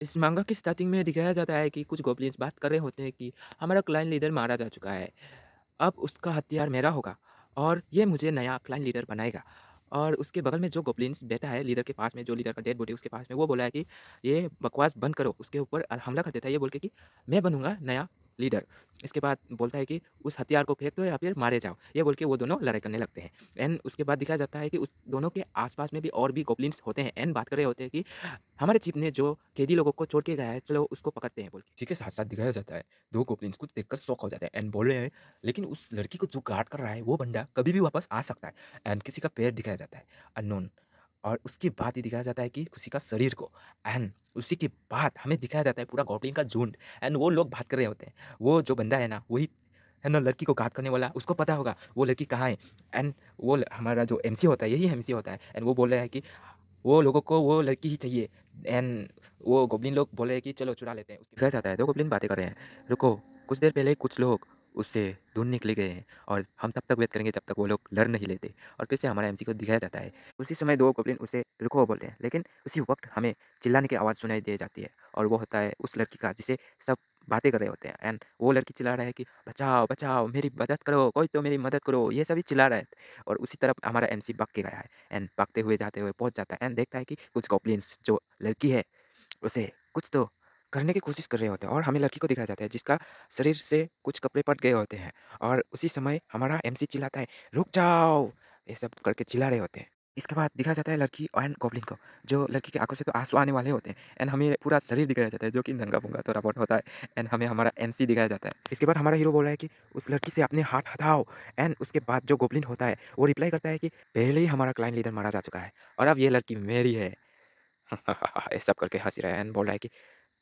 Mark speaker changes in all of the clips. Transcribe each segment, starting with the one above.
Speaker 1: इस मांगा की स्टार्टिंग में दिखाया जाता है कि कुछ गॉब्लिन्स बात कर रहे होते हैं कि हमारा क्लाइंट लीडर मारा जा चुका है। अब उसका हथियार मेरा होगा और ये मुझे नया क्लाइंट लीडर बनाएगा। और उसके बगल में जो गॉब्लिन्स बैठा है लीडर के पास में, जो लीडर का डेड बॉडी उसके पास में, वो बोला है कि ये बकवास बंद करो। उसके ऊपर हमला कर देता है ये बोल के कि मैं बनूँगा नया लीडर। इसके बाद बोलता है कि उस हथियार को फेंक दो या फिर मारे जाओ। ये बोल के वो दोनों लड़ाई करने लगते हैं। एंड उसके बाद दिखाया जाता है कि उस दोनों के आस-पास में भी और भी गॉब्लिन्स होते हैं एंड बात कर रहे होते हैं कि हमारे चीफ ने जो कैदी लोगों को छोड़ के गया है, चलो उसको पकड़ते हैं बोल के। इसी के साथ-साथ दिखाया जाता है, 2 गोब्लिन्स को देखकर शॉक हो जाते हैं एंड बोल रहे हैं, लेकिन उस लड़की को जो गार्ड कर रहा है, वो बंदा कभी भी वापस आ सकता है। एंड किसी का पैर दिखाया जाता है, अननोन। और उसके बाद ये दिखाया जाता है कि किसी का शरीर को। एंड उसी के बाद हमें दिखाया जाता है पूरा गॉब्लिन का झुंड एंड वो लोग बात कर रहे होते हैं। वो जो बंदा है ना, वही है ना लड़की को गार्ड करने वाला, उसको पता होगा वो लड़की कहाँ है। एंड वो हमारा जो एमसी होता है, यही एमसी होता है एंड वो बोल रहा है कि वो लोगों को वो लड़की ही चाहिए। एंड वो गोब्लिन लोग बोले हैं कि चलो चुरा लेते हैं। उसके घर जाता है तो गोब्लिन बातें कर रहे हैं, रुको, कुछ देर पहले कुछ लोग उससे दूर निकले गए हैं और हम तब तक वेट करेंगे जब तक वो लोग लड़ नहीं लेते। और फिर से हमारा एमसी को दिखाया जाता है। उसी समय 2 गोब्लिन उसे रुको बोलते हैं, लेकिन उसी वक़्त हमें चिल्लाने की आवाज़ सुनाई दे जाती है और वो होता है उस लड़की का जिसे सब बातें कर रहे होते हैं। एंड वो लड़की चिल्ला रहा है कि बचाओ, बचाओ, मेरी मदद करो, कोई तो मेरी मदद करो, ये सभी चिल्ला रहा है। और उसी तरफ हमारा एमसी भाग के गया है एंड भागते हुए जाते हुए पहुँच जाता है एंड देखता है कि कुछ गॉब्लिन्स जो लड़की है, उसे कुछ तो करने की कोशिश कर रहे होते हैं और हमें लड़की को दिखाया जाता है जिसका शरीर से कुछ कपड़े फट गए होते हैं। और उसी समय हमारा एमसी चिल्लाता है, रुक जाओ! ये सब करके चिल्ला रहे होते हैं। इसके बाद दिखाया जाता है लड़की एंड गॉब्लिन को, जो लड़की की आँखों से तो आँसू आने वाले होते हैं एंड हमें पूरा शरीर दिखाया जाता है जो कि नंगा-पुंगा थोड़ा बहुत होता है एंड हमें हमारा एमसी दिखाया जाता है। इसके बाद हमारा हीरो बोल रहा है कि उस लड़की से अपने हाथ हटाओ। एंड उसके बाद जो गॉब्लिन होता है, वो रिप्लाई करता है कि पहले ही हमारा क्लाइंट लीडर मारा जा चुका है और अब ये लड़की मेरी है। ये सब करके हँस रहा है एंड बोल रहा है कि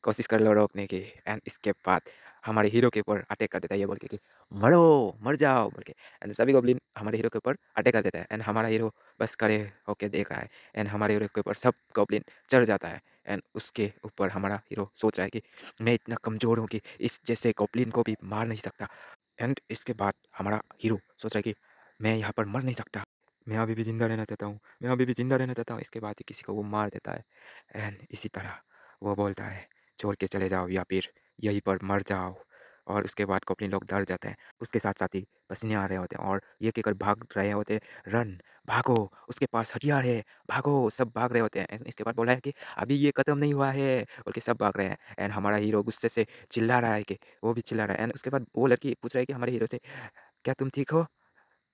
Speaker 1: कोशिश कर लो रोकने की। एंड इसके बाद हमारे हीरो के ऊपर अटैक कर देता है ये बोल के कि मरो, मर जाओ बोल के। एंड सभी गॉब्लिन हमारे हीरो के ऊपर अटैक कर देता है एंड हमारा हीरो बस खड़े होके देख रहा है एंड हमारे हीरो के ऊपर सब गॉब्लिन चढ़ जाता है। एंड उसके ऊपर हमारा हीरो सोच रहा है कि मैं इतना कमज़ोर हूँ कि इस जैसे गॉब्लिन को भी मार नहीं सकता। एंड इसके बाद हमारा हीरो सोच रहा है कि मैं यहाँ पर मर नहीं सकता, मैं अभी भी ज़िंदा रहना चाहता हूँ, मैं अभी भी ज़िंदा रहना चाहता हूँ। इसके बाद ही किसी को वो मार देता है एंड इसी तरह वो बोलता है, छोड़ के चले जाओ या फिर यहीं पर मर जाओ। और उसके बाद गोब्लिन लोग डर जाते हैं। उसके साथ-साथ ही पसीने आ रहे होते हैं और ये कहकर भाग रहे होते हैं, रन, भागो, उसके पास हथियार है, भागो, सब भाग रहे होते हैं। इसके बाद बोला है कि अभी ये खत्म नहीं हुआ है, बोल के सब भाग रहे हैं एंड हमारा हीरो गुस्से से चिल्ला रहा है कि वो भी चिल्ला रहा है। एंड उसके बाद वो लड़की पूछ रही है कि हमारे हीरो से, क्या तुम ठीक हो?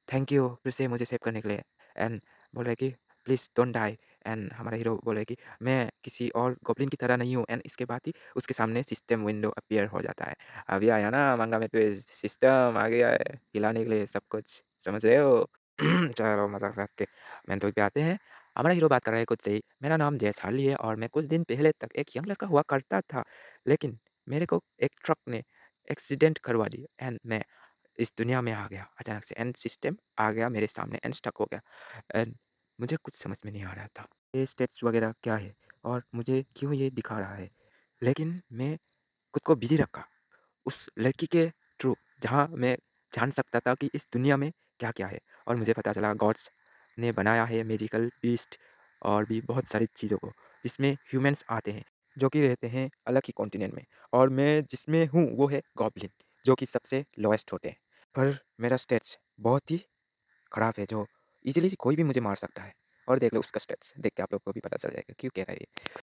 Speaker 1: थैंक यू फिर से मुझे सेव करने के लिए। एंड बोल रहा है कि प्लीज़ डोंट डाई। एंड हमारा हीरो बोल रहा है कि मैं किसी और गॉब्लिन की तरह नहीं हूँ। एंड इसके बाद ही उसके सामने सिस्टम विंडो अपीयर हो जाता है। अभी आया ना मांगा में ट्विस्ट, सिस्टम आ गया है हिलाने के लिए सब कुछ, समझ रहे हो? चलो मज़ाक-वज़ाक के मेन टॉपिक पे आते हैं। हमारा हीरो बात कर रहा है खुद से ही, मेरा नाम जय चार्ली है और मैं कुछ दिन पहले तक एक यंग लड़का हुआ करता था। लेकिन मेरे को एक ट्रक ने एक्सीडेंट करवा दी एंड मैं इस दुनिया में आ गया अचानक से एंड सिस्टम आ गया मेरे सामने एंड स्टक हो गया। एंड मुझे कुछ समझ में नहीं आ रहा था ये स्टेट्स वगैरह क्या है और मुझे क्यों ये दिखा रहा है। लेकिन मैं खुद को बिजी रखा उस लड़की के थ्रू, जहाँ मैं जान सकता था कि इस दुनिया में क्या क्या है। और मुझे पता चला गॉड्स ने बनाया है मैजिकल बीस्ट और भी बहुत सारी चीज़ों को, जिसमें ह्यूमंस आते हैं जो कि रहते हैं अलग ही कॉन्टिनेंट में। और मैं जिसमें हूँ वो है गॉब्लिन, जो कि सबसे लोएस्ट होते हैं। पर मेरा स्टेट्स बहुत ही खराब है, जो इजीली कोई भी मुझे मार सकता है। और देख लो उसका स्टेट्स देख के आप लोग को भी पता चल जाएगा क्यों कह रहा है ये।